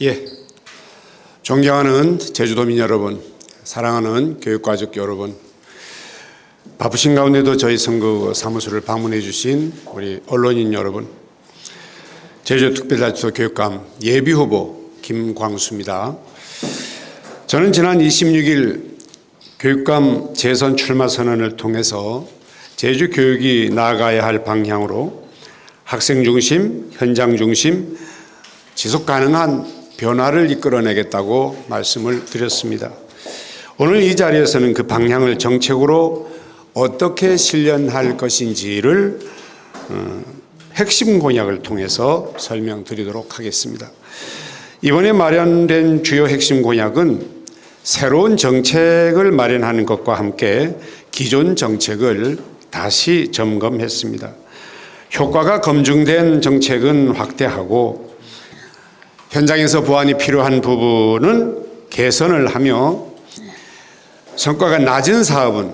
예, 존경하는 제주도민 여러분, 사랑하는 교육가족 여러분, 바쁘신 가운데도 저희 선거 사무소를 방문해 주신 우리 언론인 여러분, 제주특별자치도 교육감 예비후보 김광수입니다. 저는 지난 26일 교육감 재선 출마 선언을 통해서 제주 교육이 나아가야 할 방향으로 학생 중심, 현장 중심, 지속 가능한 변화를 이끌어내겠다고 말씀을 드렸습니다. 오늘 이 자리에서는 그 방향을 정책으로 어떻게 실현할 것인지를 핵심 공약을 통해서 설명드리도록 하겠습니다. 이번에 마련된 주요 핵심 공약은 새로운 정책을 마련하는 것과 함께 기존 정책을 다시 점검했습니다. 효과가 검증된 정책은 확대하고 현장에서 보완이 필요한 부분은 개선을 하며 성과가 낮은 사업은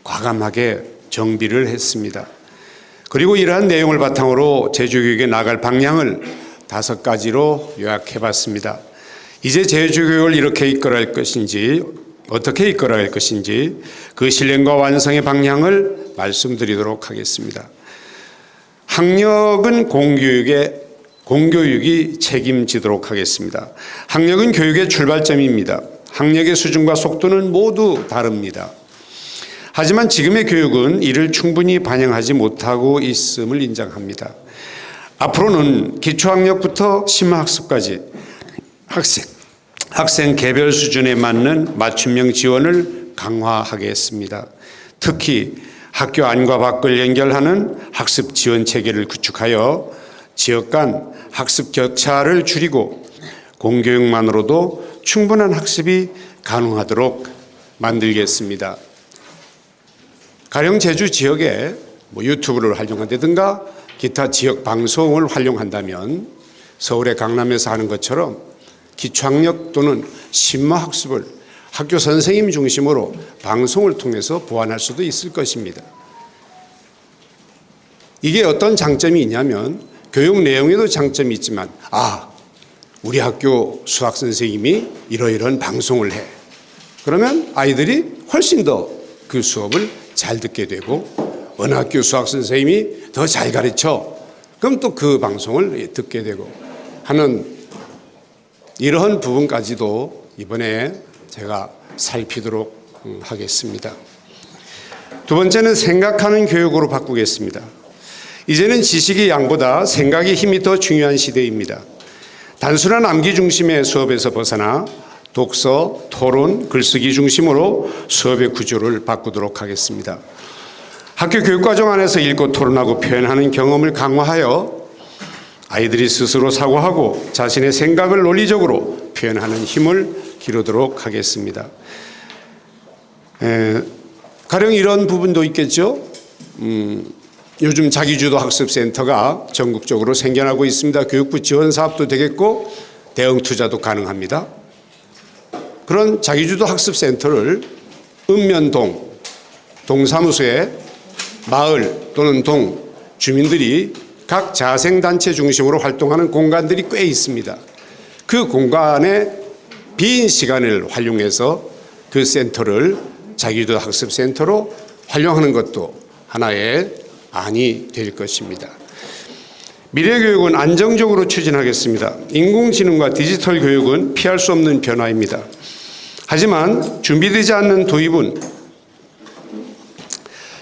과감하게 정비를 했습니다. 그리고 이러한 내용을 바탕으로 제주교육에 나갈 방향을 5가지로 요약해 봤습니다. 이제 제주교육을 이렇게 이끌어갈 것인지, 어떻게 이끌어갈 것인지 그 실행과 완성의 방향을 말씀드리도록 하겠습니다. 학력은 공교육이 책임지도록 하겠습니다. 학력은 교육의 출발점입니다. 학력의 수준과 속도는 모두 다릅니다. 하지만 지금의 교육은 이를 충분히 반영하지 못하고 있음을 인정합니다. 앞으로는 기초학력부터 심화학습까지 학생 개별 수준에 맞는 맞춤형 지원을 강화하겠습니다. 특히 학교 안과 밖을 연결하는 학습 지원 체계를 구축하여 지역 간 학습 격차를 줄이고 공교육만으로도 충분한 학습이 가능하도록 만들겠습니다. 가령 제주 지역에 유튜브를 활용한다든가 기타 지역 방송을 활용한다면 서울의 강남에서 하는 것처럼 기초학력 또는 심화학습을 학교 선생님 중심으로 방송을 통해서 보완할 수도 있을 것입니다. 이게 어떤 장점이 있냐면 교육 내용에도 장점이 있지만 우리 학교 수학 선생님이 이러이러한 방송을 해. 그러면 아이들이 훨씬 더 그 수업을 잘 듣게 되고 어느 학교 수학 선생님이 더 잘 가르쳐. 그럼 또 그 방송을 듣게 되고 하는 이러한 부분까지도 이번에 제가 살피도록 하겠습니다. 두 번째는 생각하는 교육으로 바꾸겠습니다. 이제는 지식의 양보다 생각의 힘이 더 중요한 시대입니다. 단순한 암기 중심의 수업에서 벗어나 독서, 토론, 글쓰기 중심으로 수업의 구조를 바꾸도록 하겠습니다. 학교 교육과정 안에서 읽고 토론하고 표현하는 경험을 강화하여 아이들이 스스로 사고하고 자신의 생각을 논리적으로 표현하는 힘을 기르도록 하겠습니다. 가령 이런 부분도 있겠죠. 요즘 자기주도 학습센터가 전국적으로 생겨나고 있습니다. 교육부 지원 사업도 되겠고 대응 투자도 가능합니다. 그런 자기주도 학습센터를 읍면동, 동사무소에 마을 또는 동 주민들이 각 자생단체 중심으로 활동하는 공간들이 꽤 있습니다. 그 공간에 빈 시간을 활용해서 그 센터를 자기주도 학습센터로 활용하는 것도 하나의 안이 될 것입니다. 미래교육은 안정적으로 추진하겠습니다. 인공지능과 디지털 교육은 피할 수 없는 변화입니다. 하지만 준비되지 않는 도입은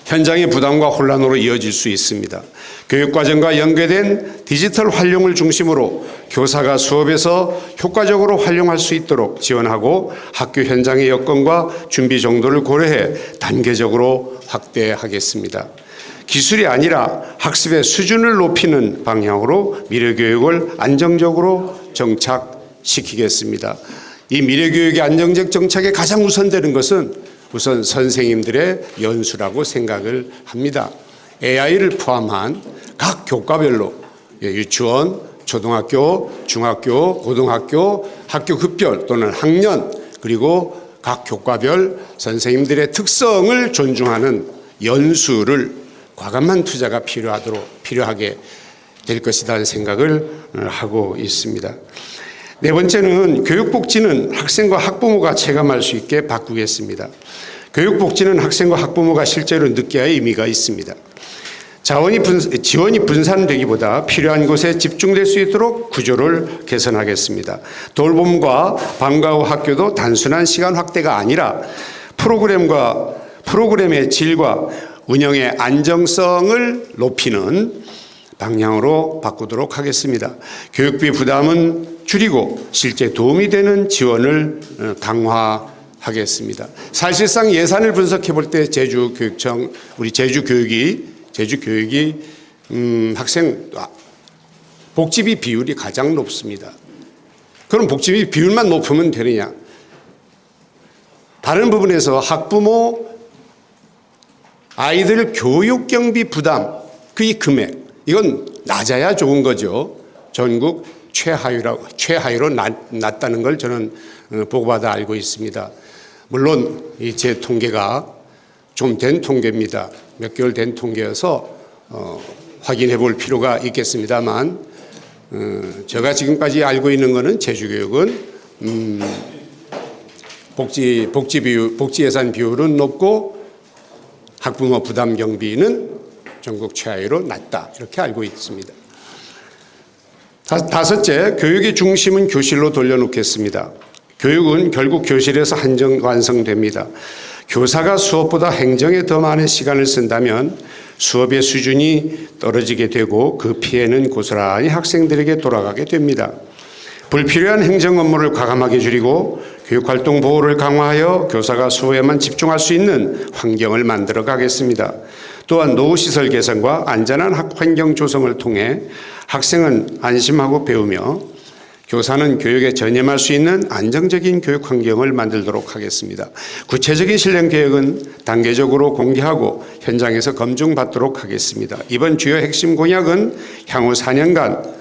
현장의 부담과 혼란으로 이어질 수 있습니다. 교육과정과 연계된 디지털 활용을 중심으로 교사가 수업에서 효과적으로 활용할 수 있도록 지원하고 학교 현장의 여건과 준비 정도를 고려해 단계적으로 확대하겠습니다. 기술이 아니라 학습의 수준을 높이는 방향으로 미래교육을 안정적으로 정착시키겠습니다. 이 미래교육의 안정적 정착에 가장 우선되는 것은 우선 선생님들의 연수라고 생각을 합니다. AI를 포함한 각 교과별로 유치원, 초등학교, 중학교, 고등학교, 학교 급별 또는 학년 그리고 각 교과별 선생님들의 특성을 존중하는 연수를 과감한 투자가 필요하게 될 것이라는 생각을 하고 있습니다. 네 번째는 교육복지는 학생과 학부모가 체감할 수 있게 바꾸겠습니다. 교육복지는 학생과 학부모가 실제로 느껴야 의미가 있습니다. 지원이 분산되기보다 필요한 곳에 집중될 수 있도록 구조를 개선하겠습니다. 돌봄과 방과 후 학교도 단순한 시간 확대가 아니라 프로그램의 질과 운영의 안정성을 높이는 방향으로 바꾸도록 하겠습니다. 교육비 부담은 줄이고 실제 도움이 되는 지원을 강화하겠습니다. 사실상 예산을 분석해 볼 때 제주교육청, 우리 제주교육이 학생 복지비 비율이 가장 높습니다. 그럼 복지비 비율만 높으면 되느냐? 다른 부분에서 학부모 아이들 교육 경비 부담 그 금액 이건 낮아야 좋은 거죠. 전국 최하위로 낮다는 걸 저는 보고받아 알고 있습니다. 물론 제 통계가 좀 된 통계입니다. 몇 개월 된 통계여서 확인해 볼 필요가 있겠습니다만 제가 지금까지 알고 있는 것은 제주교육은 복지 예산 비율은 높고 학부모 부담 경비는 전국 최하위로 낮다 이렇게 알고 있습니다. 다섯째, 교육의 중심은 교실로 돌려놓겠습니다. 교육은 결국 교실에서 완성됩니다. 교사가 수업보다 행정에 더 많은 시간을 쓴다면 수업의 수준이 떨어지게 되고 그 피해는 고스란히 학생들에게 돌아가게 됩니다. 불필요한 행정 업무를 과감하게 줄이고 교육활동 보호를 강화하여 교사가 수업에만 집중할 수 있는 환경을 만들어 가겠습니다. 또한 노후시설 개선과 안전한 학환경 조성을 통해 학생은 안심하고 배우며 교사는 교육에 전념할 수 있는 안정적인 교육 환경을 만들도록 하겠습니다. 구체적인 실행 계획은 단계적으로 공개하고 현장에서 검증받도록 하겠습니다. 이번 주요 핵심 공약은 향후 4년간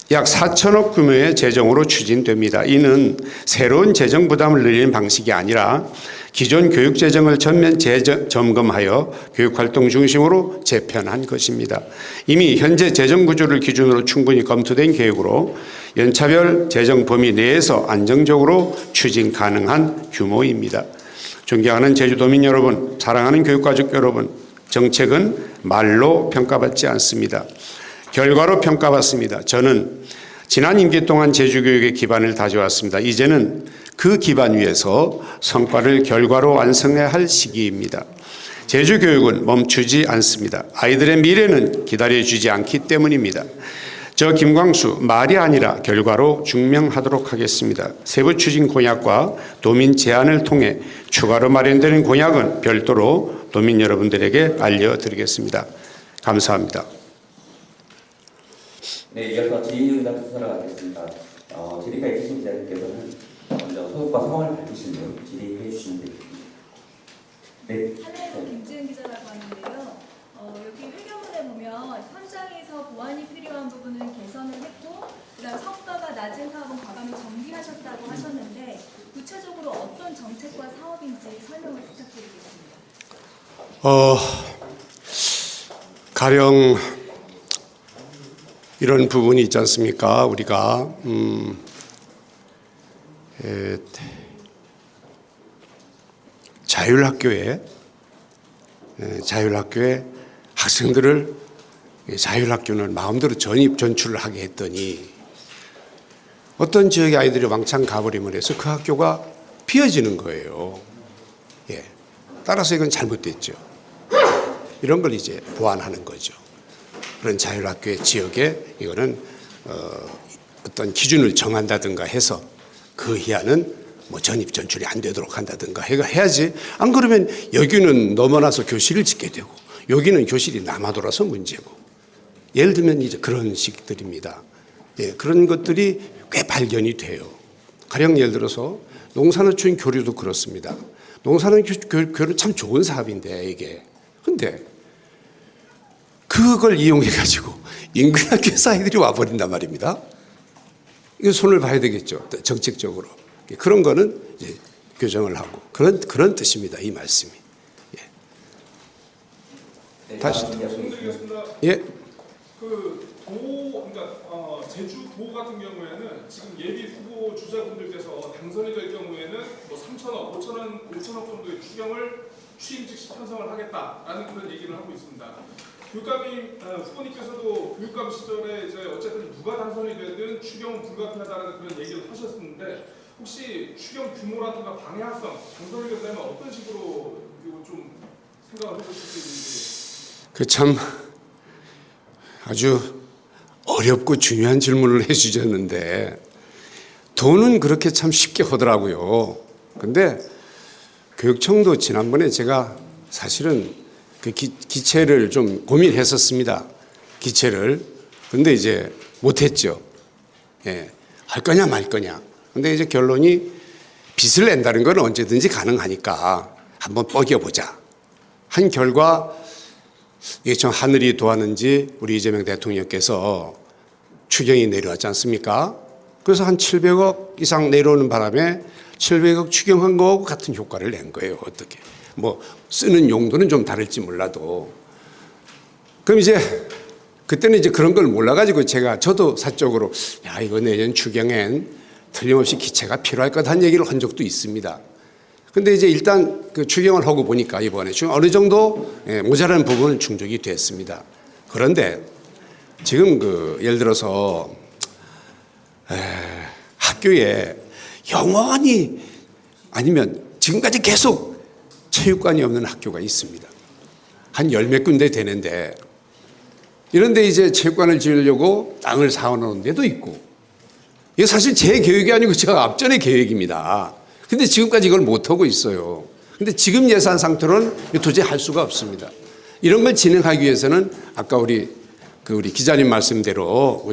약 4천억 규모의 재정으로 추진됩니다. 이는 새로운 재정 부담을 늘리는 방식이 아니라 기존 교육 재정을 전면 재점검하여 교육활동 중심으로 재편한 것입니다. 이미 현재 재정 구조를 기준으로 충분히 검토된 계획으로 연차별 재정 범위 내에서 안정적으로 추진 가능한 규모입니다. 존경하는 제주도민 여러분, 사랑하는 교육가족 여러분, 정책은 말로 평가받지 않습니다. 결과로 평가받습니다. 저는 지난 임기 동안 제주교육의 기반을 다져왔습니다. 이제는 그 기반 위에서 성과를 결과로 완성해야 할 시기입니다. 제주교육은 멈추지 않습니다. 아이들의 미래는 기다려주지 않기 때문입니다. 저 김광수 말이 아니라 결과로 증명하도록 하겠습니다. 세부 추진 공약과 도민 제안을 통해 추가로 마련되는 공약은 별도로 도민 여러분들에게 알려드리겠습니다. 감사합니다. 네, 이어서 질의응답 순서로 가겠습니다. 질의가 있으신 기자님께서는 먼저 소속과 성함을 밝히신 분 질의해 주시면 되겠습니다. 네. 한혜성 김지은 기자라고 하는데요. 여기 회견문에 보면 현장에서 보완이 필요한 부분은 개선을 했고 그다음 성과가 낮은 사업은 과감히 정비하셨다고 하셨는데 구체적으로 어떤 정책과 사업인지 설명을 부탁드리겠습니다. 가령 이런 부분이 있지 않습니까? 우리가 자율학교에 학생들을 자율학교는 마음대로 전출을 하게 했더니 어떤 지역의 아이들이 왕창 가버리면 해서 그 학교가 비어지는 거예요. 예. 따라서 이건 잘못됐죠. 이런 걸 이제 보완하는 거죠. 그런 자율학교의 지역에 이거는 어떤 기준을 정한다든가 해서 그 이하는 뭐 전입 전출이 안 되도록 한다든가 해야지. 안 그러면 여기는 넘어나서 교실을 짓게 되고 여기는 교실이 남아돌아서 문제고. 예를 들면 이제 그런 식들입니다. 예, 그런 것들이 꽤 발견이 돼요. 가령 예를 들어서 농산어촌 교류도 그렇습니다. 농산어촌 교류 참 좋은 사업인데 이게. 근데 그걸 이용해가지고 인근 학교에서 아이들이 와버린단 말입니다. 이거 손을 봐야 되겠죠. 정책적으로. 그런 거는 이제 교정을 하고 그런 뜻입니다. 이 말씀이. 예. 네, 다시. 다음 예. 그 그러니까 제주도 같은 경우에는 지금 예비 후보 주자분들께서 당선이 될 경우에는 뭐 3천억, 5천억 정도의 추경을 취임 즉시 편성을 하겠다라는 그런 얘기를 하고 있습니다. 교육감님 후보님께서도 교육감 시절에 이제 어쨌든 누가 당선이 되든 추경은 불가피하다는 그런 얘기를 하셨는데 혹시 추경 규모라든가 방향성 당선이 된다면 어떤 식으로 이거 좀 생각을 해보실 수 있는지. 그 참 아주 어렵고 중요한 질문을 해주셨는데 돈은 그렇게 참 쉽게 하더라고요. 근데 교육청도 지난번에 제가 사실은 그 기체를 좀 고민했었습니다. 기체를. 근데 이제 못했죠. 예. 할 거냐 말 거냐. 근데 이제 결론이 빚을 낸다는 건 언제든지 가능하니까 한번 뻐겨보자. 한 결과 이게 참 하늘이 도왔는지 우리 이재명 대통령께서 추경이 내려왔지 않습니까? 그래서 한 700억 이상 내려오는 바람에 700억 추경한 거하고 같은 효과를 낸 거예요. 어떻게. 뭐 쓰는 용도는 좀 다를지 몰라도. 그럼 이제 그때는 이제 그런 걸 몰라가지고 저도 사적으로 야 이거 내년 추경엔 틀림없이 기체가 필요할 거다 한 얘기를 한 적도 있습니다. 근데 이제 일단 그 추경을 하고 보니까 이번에 어느 정도 모자라는 부분은 충족이 됐습니다. 그런데 지금 예를 들어서 학교에 영원히 아니면 지금까지 계속 체육관이 없는 학교가 있습니다. 한 열 몇 군데 되는데 이런데 이제 체육관을 지으려고 땅을 사놓은 데도 있고 이게 사실 제 계획이 아니고 제가 앞전의 계획입니다. 근데 지금까지 이걸 못하고 있어요. 근데 지금 예산 상태로는 도저히 할 수가 없습니다. 이런 걸 진행하기 위해서는 아까 우리 기자님 말씀대로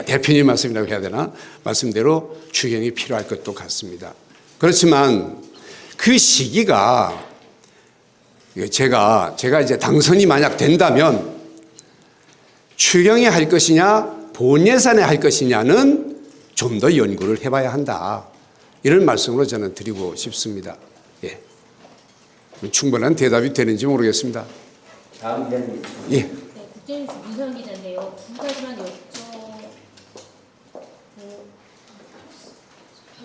대표님 말씀이라고 해야 되나? 말씀대로 추경이 필요할 것도 같습니다. 그렇지만 그 시기가 제가 이제 당선이 만약 된다면 추경에 할 것이냐 본 예산에 할 것이냐는 좀 더 연구를 해봐야 한다. 이런 말씀으로 저는 드리고 싶습니다. 예. 충분한 대답이 되는지 모르겠습니다. 다음 기자님. 예. 네, 국제뉴스 민선 기자인데요. 두 가지만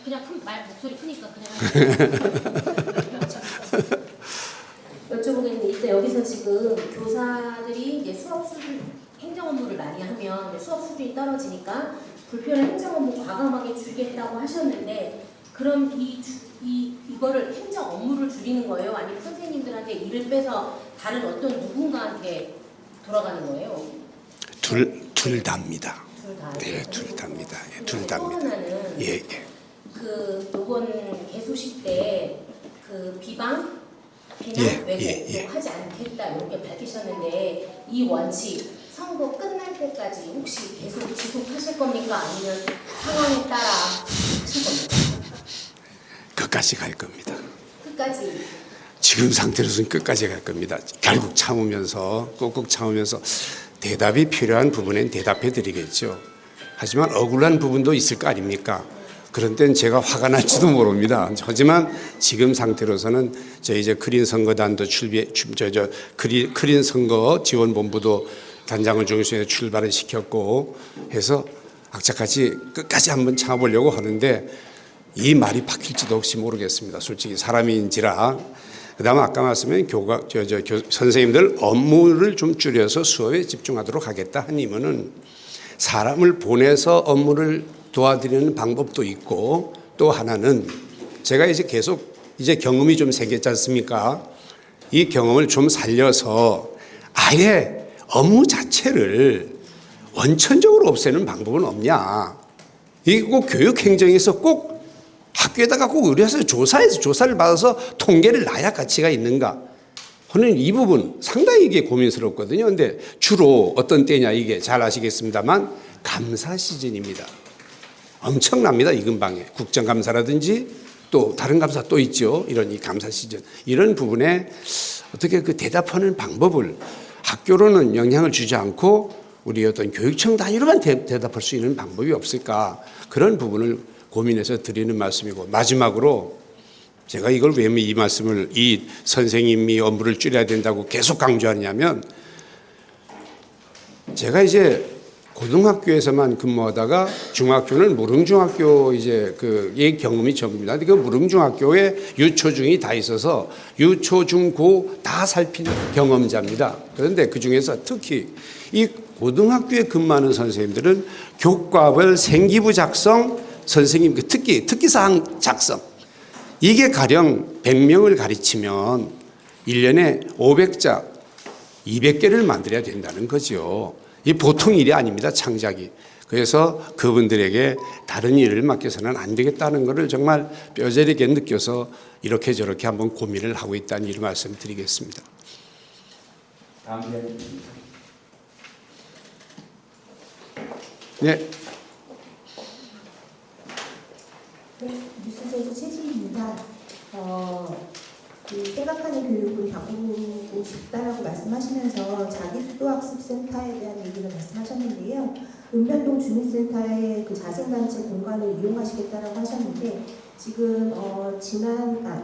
그냥 목소리 크니까 그냥 여쭤보겠는데 일단 여기서 지금 교사들이 이제 수업 수준 행정 업무를 많이 하면 수업 수준이 떨어지니까 불필요한 행정 업무 과감하게 줄이겠다고 하셨는데 그럼 이거를 행정 업무를 줄이는 거예요? 아니면 선생님들한테 일을 빼서 다른 어떤 누군가한테 돌아가는 거예요? 둘 다입니다. 둘 다. 네, 둘 다입니다. 예, 둘 다입니다. 또 하나는 예. 이번 개소식 때 비방, 비난, 왜곡 하지 않겠다 이렇게 밝히셨는데 이 원칙 선거 끝날 때까지 혹시 계속 지속하실 겁니까? 아니면 상황에 따라 하실 겁니까? 끝까지 갈 겁니다. 끝까지. 지금 상태로서는 끝까지 갈 겁니다. 결국 참으면서 꾹꾹 참으면서 대답이 필요한 부분엔 대답해 드리겠죠. 하지만 억울한 부분도 있을 거 아닙니까? 그런 때는 제가 화가 날지도 모릅니다. 하지만 지금 상태로서는 저희 이제 크린 선거단도 크린 선거 지원본부도 단장을 중심해서 출발을 시켰고 해서 악착같이 끝까지 한번 참아보려고 하는데 이 말이 바뀔지도 혹시 모르겠습니다. 솔직히 사람인지라. 그다음에 아까 말씀한 선생님들 업무를 좀 줄여서 수업에 집중하도록 하겠다 한 이유는 사람을 보내서 업무를 도와드리는 방법도 있고 또 하나는 제가 이제 계속 이제 경험이 좀 생겼지 않습니까? 이 경험을 좀 살려서 아예 업무 자체를 원천적으로 없애는 방법은 없냐? 이게 꼭 교육 행정에서 꼭 학교에다가 꼭 의뢰해서 조사를 받아서 통계를 놔야 가치가 있는가? 저는 이 부분 상당히 이게 고민스럽거든요. 근데 주로 어떤 때냐 이게 잘 아시겠습니다만 감사 시즌입니다. 엄청납니다. 이 근방에 국정감사라든지 또 다른 감사 또 있죠. 이런 이 감사 시즌 이런 부분에 어떻게 대답하는 방법을 학교로는 영향을 주지 않고 우리 어떤 교육청 단위로만 대답할 수 있는 방법이 없을까 그런 부분을 고민해서 드리는 말씀이고 마지막으로 제가 이걸 왜 이 말씀을 이 선생님이 업무를 줄여야 된다고 계속 강조하냐면 제가 이제 고등학교에서만 근무하다가 중학교는 무릉중학교 이제 이 경험이 전부입니다. 그 무릉중학교에 유초중이 다 있어서 유초중고 다 살핀 경험자입니다. 그런데 그 중에서 특히 이 고등학교에 근무하는 선생님들은 교과별 생기부 작성, 선생님 특기사항 작성, 이게 가령 100명을 가르치면 1년에 500자, 200개를 만들어야 된다는 거죠. 이 보통 일이 아닙니다, 창작이. 그래서 그분들에게 다른 일을 맡겨서는 안 되겠다는 것을 정말 뼈저리게 느껴서 이렇게 저렇게 한번 고민을 하고 있다는 이 말씀 드리겠습니다. 다음 기자님입니다. 네. 네, 뉴스제주 최지입니다. 생각하는 교육을 바꾸고 싶다라고 말씀하시면서 자기주도학습센터에 대한 얘기를 말씀하셨는데요. 은변동 주민센터의 그 자생단체 공간을 이용하시겠다라고 하셨는데 지금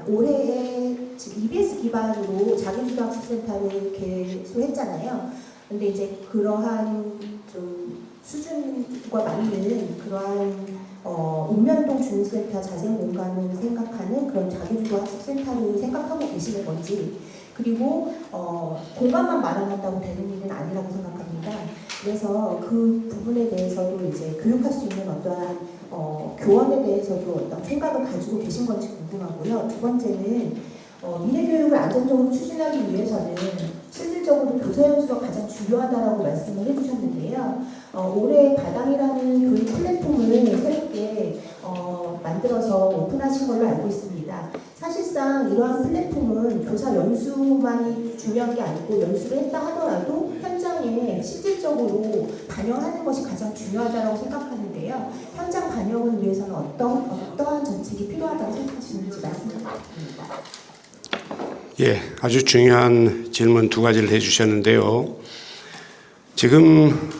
올해에 지금 EBS 기반으로 자기주도학습센터를 개소했잖아요. 근데 이제 그러한 좀 수준과 맞는 그러한 읍면동 주민센터 자생 공간을 생각하는 그런 자기주도 학습센터를 생각하고 계시는 건지, 그리고 공간만 마련한다고 되는 일은 아니라고 생각합니다. 그래서 그 부분에 대해서도 이제 교육할 수 있는 어떠한 교원에 대해서도 어떤 생각을 가지고 계신 건지 궁금하고요. 두 번째는 미래교육을 안전적으로 추진하기 위해서는 실질적으로 교사 연수가 가장 중요하다라고 말씀을 해주셨는데요. 올해 바당이라는 교육 플랫폼을 새롭게 만들어서 오픈하신 걸로 알고 있습니다. 사실상 이러한 플랫폼은 교사 연수만이 중요한 게 아니고 연수를 했다 하더라도 현장에 실질적으로 반영하는 것이 가장 중요하다고 생각하는데요. 현장 반영을 위해서는 어떠한 정책이 필요하다고 생각하시는지 말씀 부탁드립니다. 예, 아주 중요한 질문 두 가지를 해주셨는데요. 지금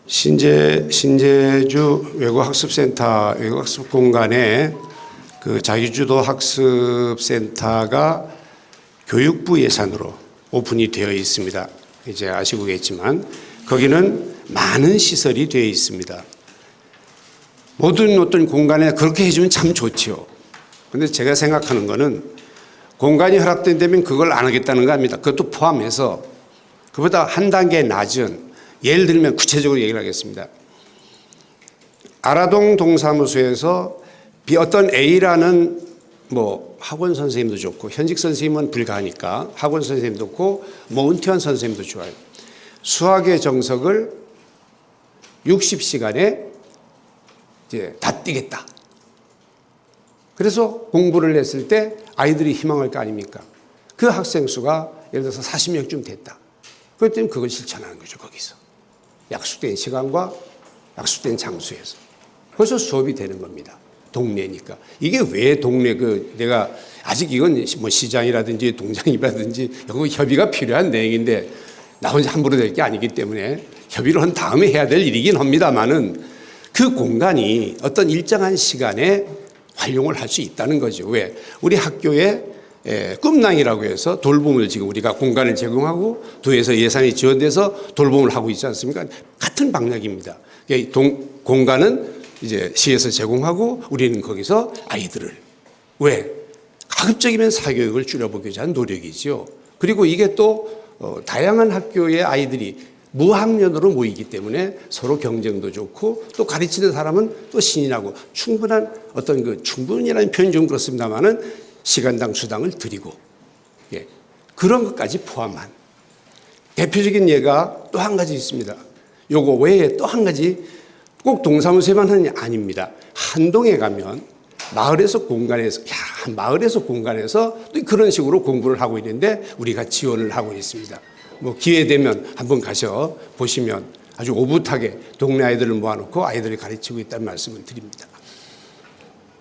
신제주 외국학습센터, 외국학습 공간에 그 자기주도 학습센터가 교육부 예산으로 오픈이 되어 있습니다. 이제 아시고 계시지만 거기는 많은 시설이 되어 있습니다. 모든 어떤 공간에 그렇게 해주면 참 좋지요. 그런데 제가 생각하는 거는 공간이 허락된다면 그걸 안 하겠다는 거 아닙니다. 그것도 포함해서 그보다 한 단계 낮은, 예를 들면 구체적으로 얘기를 하겠습니다. 아라동 동사무소에서 어떤 A라는 학원 선생님도 좋고 현직 선생님은 불가하니까 학원 선생님도 좋고 은퇴한 선생님도 좋아요. 수학의 정석을 60시간에 이제 다 띄겠다. 그래서 공부를 했을 때 아이들이 희망할 거 아닙니까? 그 학생 수가 예를 들어서 40명쯤 됐다. 그렇기 때문에 그걸 실천하는 거죠, 거기서. 약속된 시간과 약속된 장소에서. 그래서 수업이 되는 겁니다. 동네니까. 이게 왜 동네, 내가 아직 이건 시장이라든지 동장이라든지 협의가 필요한 내용인데 나 혼자 함부로 될 게 아니기 때문에 협의를 한 다음에 해야 될 일이긴 합니다만은 그 공간이 어떤 일정한 시간에 활용을 할 수 있다는 거죠. 왜? 우리 학교에 꿈낭이라고 해서 돌봄을 지금 우리가 공간을 제공하고 도에서 예산이 지원돼서 돌봄을 하고 있지 않습니까? 같은 방향입니다. 공간은 이제 시에서 제공하고 우리는 거기서 아이들을 왜? 가급적이면 사교육을 줄여보고자 하는 노력이죠. 그리고 이게 또 다양한 학교의 아이들이 무학년으로 모이기 때문에 서로 경쟁도 좋고 또 가르치는 사람은 또 신이 나고 충분한 어떤 충분이라는 표현이 좀 그렇습니다만은 시간당 수당을 드리고 그런 것까지 포함한 대표적인 예가 또 한 가지 있습니다. 요거 외에 또 한 가지 꼭 동사무소에만 하는 게 아닙니다. 한동에 가면 마을에서 공간에서 또 그런 식으로 공부를 하고 있는데 우리가 지원을 하고 있습니다. 기회 되면 한번 가서 보시면 아주 오붓하게 동네 아이들을 모아놓고 아이들을 가르치고 있다는 말씀을 드립니다.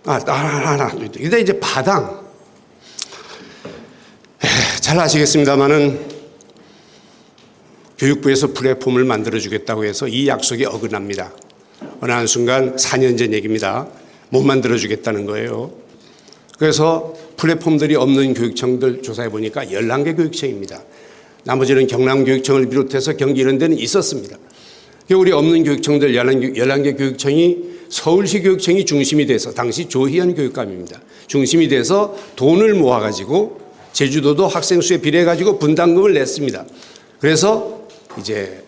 근데 이제 바당. 잘 아시겠습니다만은 교육부에서 플랫폼을 만들어주겠다고 해서 이 약속이 어긋납니다. 어느 한순간 4년 전 얘기입니다. 못 만들어주겠다는 거예요. 그래서 플랫폼들이 없는 교육청들 조사해 보니까 11개 교육청입니다. 나머지는 경남교육청을 비롯해서 경기 이런 데는 있었습니다. 우리 없는 교육청들 11개 교육청이 서울시 교육청이 중심이 돼서 당시 조희연 교육감입니다. 중심이 돼서 돈을 모아가지고 제주도도 학생 수에 비례해가지고 분담금을 냈습니다. 그래서 이제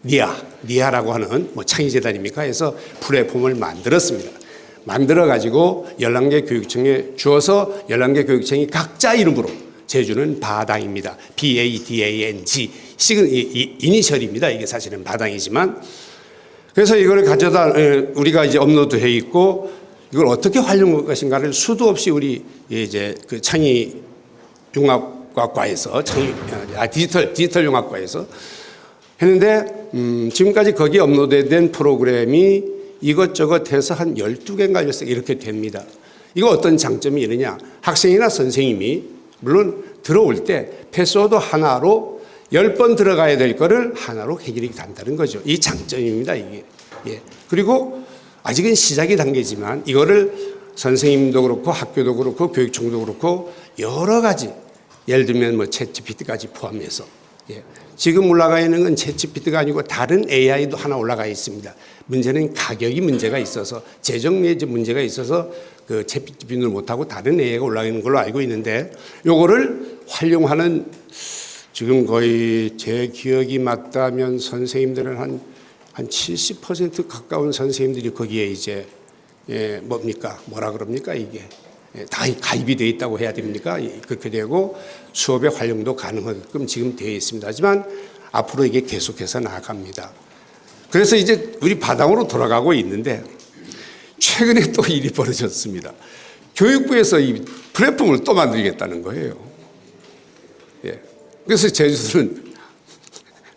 니아라고 하는 뭐 창의재단입니까? 해서 플랫폼을 만들었습니다. 만들어가지고 11개 교육청에 주어서 11개 교육청이 각자 이름으로 제주는 바당입니다. BADANG. 이니셜입니다. 이게 사실은 바당이지만. 그래서 이걸 가져다 우리가 이제 업로드해 있고 이걸 어떻게 활용할 것인가를 수도 없이 우리 이제 그 창의융합과에서 디지털 융합과에서 했는데 지금까지 거기에 업로드된 프로그램이 이것저것 해서 한 12개인가 13개 이렇게 됩니다. 이거 어떤 장점이 있느냐. 학생이나 선생님이 물론 들어올 때 패스워드 하나로 10번 들어가야 될 거를 하나로 해결이 된다는 거죠. 이 장점입니다, 이게. 예. 그리고 아직은 시작이 단계지만 이거를 선생님도 그렇고 학교도 그렇고 교육청도 그렇고 여러 가지 예를 들면 뭐 챗GPT까지 포함해서 예. 지금 올라가 있는 건 챗GPT가 아니고 다른 AI도 하나 올라가 있습니다. 문제는 가격이 문제가 있어서 재정 내지 문제가 있어서 그 챗GPT를 못하고 다른 AI가 올라가 있는 걸로 알고 있는데 요거를 활용하는 지금 거의 제 기억이 맞다면 선생님들은 한 70% 가까운 선생님들이 거기에 이제 뭐라 그럽니까 이게 다 가입이 되어 있다고 해야 됩니까? 그렇게 되고 수업의 활용도 가능하게끔 지금 되어 있습니다. 하지만 앞으로 이게 계속해서 나아갑니다. 그래서 이제 우리 바닥으로 돌아가고 있는데 최근에 또 일이 벌어졌습니다. 교육부에서 이 플랫폼을 또 만들겠다는 거예요. 예. 그래서 제주도는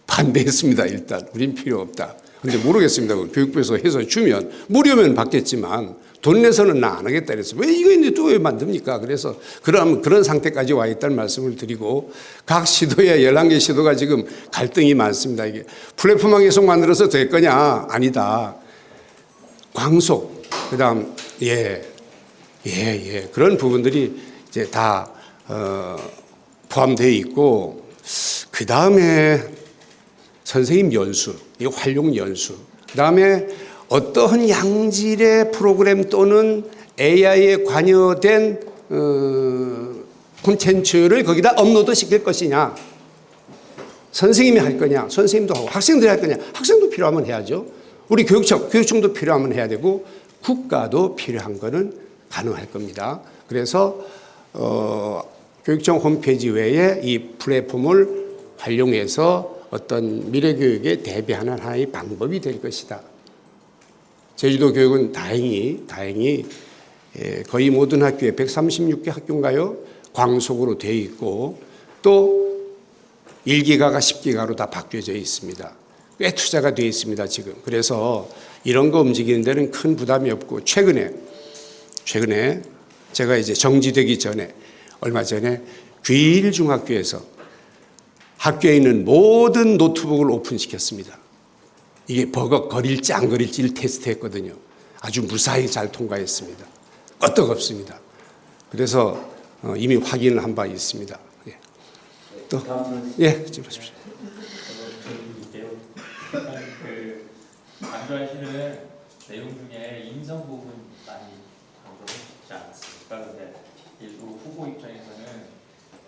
반대했습니다. 일단 우린 필요 없다. 근데 모르겠습니다. 교육부에서 해서 주면 무료면 받겠지만 돈 내서는 나 안 하겠다 그래서 왜 이거 있는데 또 왜 만듭니까? 그래서 그런 상태까지 와 있다는 말씀을 드리고 각 시도에 11개 시도가 지금 갈등이 많습니다. 이게 플랫폼만 계속 만들어서 될 거냐? 아니다. 광속 그다음 그런 부분들이 이제 다 포함되어 있고 그 다음에 선생님 연수, 이 활용 연수, 그 다음에 어떠한 양질의 프로그램 또는 AI에 관여된 콘텐츠를 거기다 업로드 시킬 것이냐, 선생님이 할 거냐, 선생님도 하고 학생들이 할 거냐, 학생도 필요하면 해야죠. 우리 교육청도 필요하면 해야 되고 국가도 필요한 거는 가능할 겁니다. 그래서 교육청 홈페이지 외에 이 플랫폼을 활용해서 어떤 미래교육에 대비하는 하나의 방법이 될 것이다. 제주도 교육은 다행히 거의 모든 학교에 136개 학교인가요? 광속으로 되어 있고 또 1기가가 10기가로 다 바뀌어져 있습니다. 꽤 투자가 되어 있습니다, 지금. 그래서 이런 거 움직이는 데는 큰 부담이 없고 최근에 제가 이제 정지되기 전에 얼마 전에 귀일중학교에서 학교에 있는 모든 노트북을 오픈시켰습니다. 이게 버거 거릴지 안 거릴지를 테스트했거든요. 아주 무사히 잘 통과했습니다. 끄떡없습니다. 그래서 이미 확인을 한 바 있습니다. 예. 또 질문하십시오. 강조하시는 내용 중에 인성 부분 많이 강조하시지 않습니까? 근데 일부 후보 입장에서는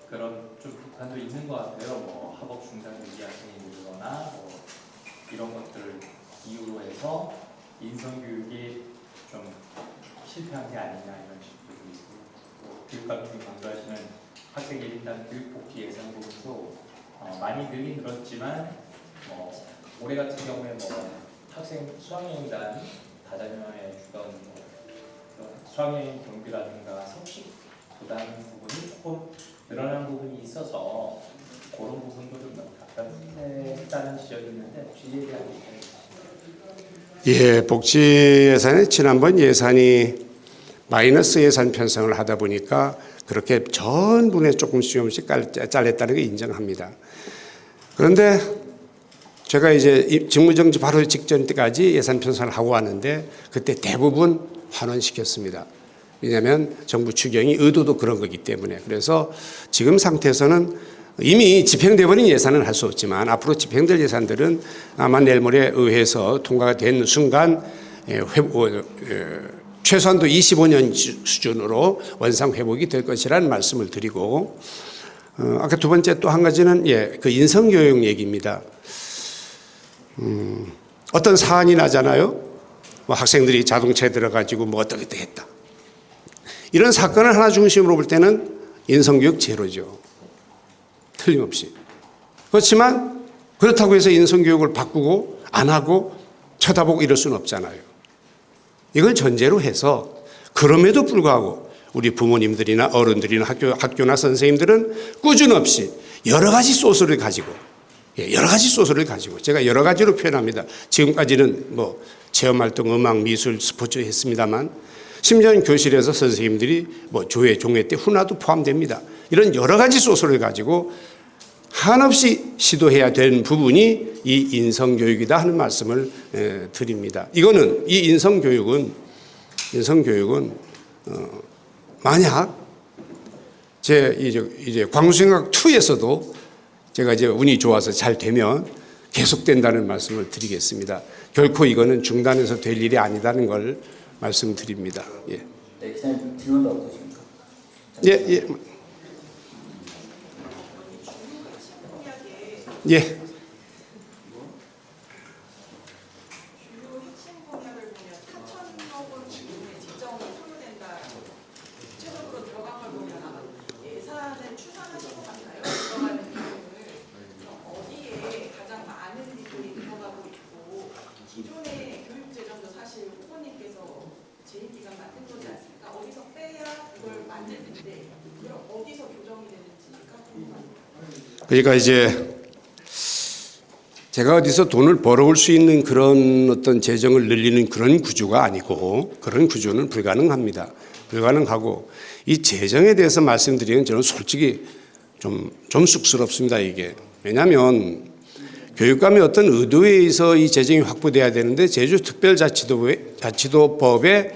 그런 좀 비판도 있는 것 같아요. 뭐 학업 중단 위기 학생이 늘거나 뭐 이런 것들을 이유로 해서 인성 교육이 좀 실패한 게 아니냐 이런 식으로 있고, 교육감님이 강조하시는 학생 1인당 교육 복지 예산 부분도 많이 늘긴 늘었지만 올해 같은 경우에 학생 수학여행단 다자녀에 주던 수학여행 경비라든가 성식 부담 부분이 조금 늘어난 부분이 있어서 그런 부분도 좀 답답했다는 지적이 있는데 혹시 이에 대한 의견이 있으신가요? 예, 복지 예산에 지난번 예산이 마이너스 예산 편성을 하다 보니까 그렇게 전분에 조금씩 잘렸다는 게 인정합니다. 그런데 제가 이제 직무정지 바로 직전 때까지 예산 편성을 하고 왔는데 그때 대부분 환원시켰습니다. 왜냐하면 정부 추경이 의도도 그런 거기 때문에. 그래서 지금 상태에서는 이미 집행돼 버린 예산은 할 수 없지만 앞으로 집행될 예산들은 아마 내일 모레 의회에서 통과가 된 순간 최소한도 25년 수준으로 원상 회복이 될 것이라는 말씀을 드리고, 아까 두 번째 또 한 가지는 그 인성교육 얘기입니다. 어떤 사안이 나잖아요. 뭐 학생들이 자동차에 들어가지고 뭐 어떻게 했다. 이런 사건을 하나 중심으로 볼 때는 인성교육 제로죠. 틀림없이. 그렇지만 그렇다고 해서 인성교육을 바꾸고 안 하고 쳐다보고 이럴 수는 없잖아요. 이걸 전제로 해서 그럼에도 불구하고 우리 부모님들이나 어른들이나 학교나 선생님들은 꾸준 없이 여러 가지 소스를 가지고 제가 여러 가지로 표현합니다. 지금까지는 뭐 체험활동, 음악, 미술, 스포츠 했습니다만 심지어는 교실에서 선생님들이 뭐 조회, 종회 때 훈화도 포함됩니다. 이런 여러 가지 소스를 가지고 한없이 시도해야 되는 부분이 이 인성교육이다 하는 말씀을 드립니다. 이거는 이 인성교육은 만약 제 이제 광수생각 2에서도 제가 이제 운이 좋아서 잘 되면 계속된다는 말씀을 드리겠습니다. 결코 이거는 중단해서 될 일이 아니다는 걸 말씀드립니다. 예. 네, 기자님 질문도 어떠십니까? 예. 예. 주요 핵심 공약을 보면 4천억 원 정도의 지정이 소요된다. 구체적으로 들어간 걸 보면 아마 예산을 추산하신 것 같아요. 들어가는 비용을 어디에 가장 많은 비용이 들어가고 있고, 기존의 교육 재정도 사실 후보님께서 재임 기간 만든 거지 않습니까? 어디서 빼야 그걸 만들 텐데 그럼 어디서 교정이 되는지가 궁금합니다. 그러니까 이제 제가 어디서 돈을 벌어올 수 있는 그런 어떤 재정을 늘리는 그런 구조가 아니고, 그런 구조는 불가능합니다. 불가능하고, 이 재정에 대해서 말씀드리는 저는 솔직히 좀 쑥스럽습니다, 이게. 왜냐하면 교육감의 어떤 의도에 의해서 이 재정이 확보돼야 되는데, 제주특별자치도법의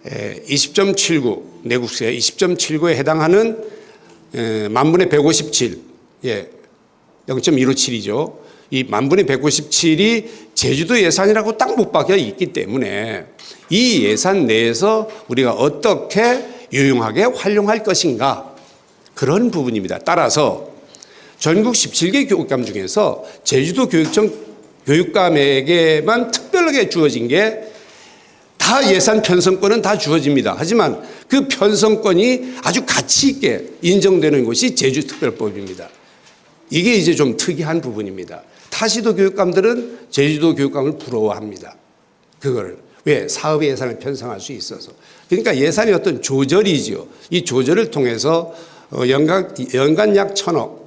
20.79 내국세 20.79에 해당하는 만분의 157, 0.157이죠. 이 만분의 157이 제주도 예산이라고 딱 못 박혀 있기 때문에 이 예산 내에서 우리가 어떻게 유용하게 활용할 것인가, 그런 부분입니다. 따라서 전국 17개 교육감 중에서 제주도 교육감에게만 특별하게 주어진 게 다 예산 편성권은 다 주어집니다. 하지만 그 편성권이 아주 가치 있게 인정되는 것이 제주특별법입니다. 이게 이제 좀 특이한 부분입니다. 타시도 교육감들은 제주도 교육감을 부러워합니다. 그걸. 왜? 사업의 예산을 편성할 수 있어서. 그러니까 예산이 어떤 조절이죠. 이 조절을 통해서 연간 약 1,000억.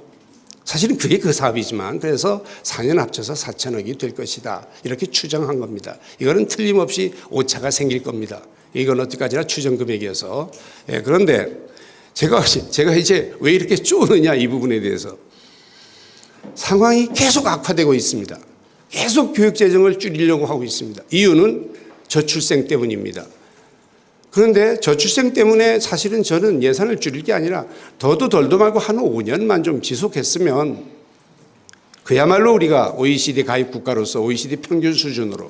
사실은 그게 그 사업이지만, 그래서 4년 합쳐서 4,000억이 될 것이다. 이렇게 추정한 겁니다. 이거는 틀림없이 오차가 생길 겁니다. 이건 어디까지나 추정 금액이어서. 그런데 제가 이제 왜 이렇게 쪼느냐, 이 부분에 대해서. 상황이 계속 악화되고 있습니다. 계속 교육재정을 줄이려고 하고 있습니다. 이유는 저출생 때문입니다. 그런데 저출생 때문에 사실은 저는 예산을 줄일 게 아니라 더도 덜도 말고 한 5년만 좀 지속했으면 그야말로 우리가 OECD 가입 국가로서 OECD 평균 수준으로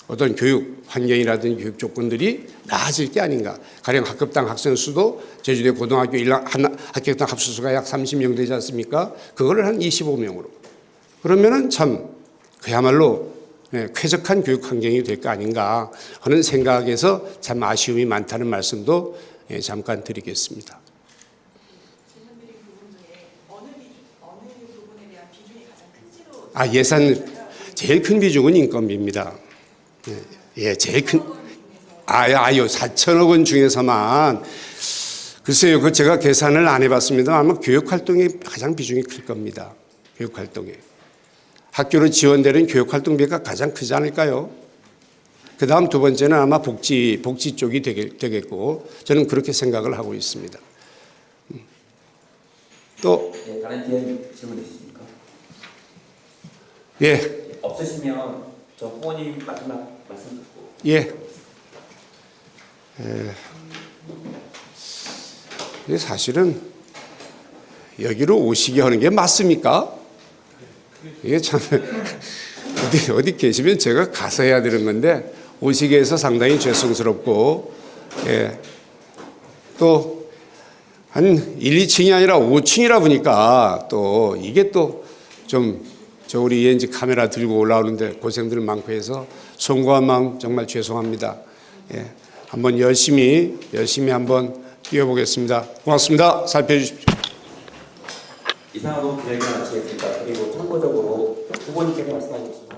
어떤 교육 환경이라든지 교육 조건들이 나아질 게 아닌가. 가령 학급당 학생 수도 제주도의 고등학교 학급당 합수수가 약 30명 되지 않습니까? 그거를 한 25명으로. 그러면은 참 그야말로 쾌적한 교육 환경이 될 거 아닌가 하는 생각에서 참 아쉬움이 많다는 말씀도 잠깐 드리겠습니다. 질문드린 부분 중에 어느 부분에 대한 비중이 가장 큰지로 예산 제일 큰 비중은 인건비입니다. 제일 큰. 4천억 원 중에서만 글쎄요, 그 제가 계산을 안 해봤습니다. 아마 교육 활동이 가장 비중이 클 겁니다. 교육 활동에. 학교로 지원되는 교육 활동비가 가장 크지 않을까요? 그 다음 두 번째는 아마 복지 쪽이 되겠고, 저는 그렇게 생각을 하고 있습니다. 또. 네, 다른 기자님 질문 있으십니까? 예. 없으시면 저 후보님 마지막 말씀 듣고. 예. 사실은 여기로 오시게 하는 게 맞습니까? 이게 참 어디 계시면 제가 가서 해야 되는 건데 오시게 해서 상당히 죄송스럽고, 예. 또 한 1, 2층이 아니라 5층이라 보니까 또 이게 또 좀 저 우리 ENG 카메라 들고 올라오는데 고생들 많고 해서 송구한 마음 정말 죄송합니다. 예. 한번 열심히 한번 뛰어보겠습니다. 고맙습니다. 살펴주십시오. 이상으로 기자회견 마치겠습니다. 그리고 참고적으로 후보님께서 말씀하셨습니다.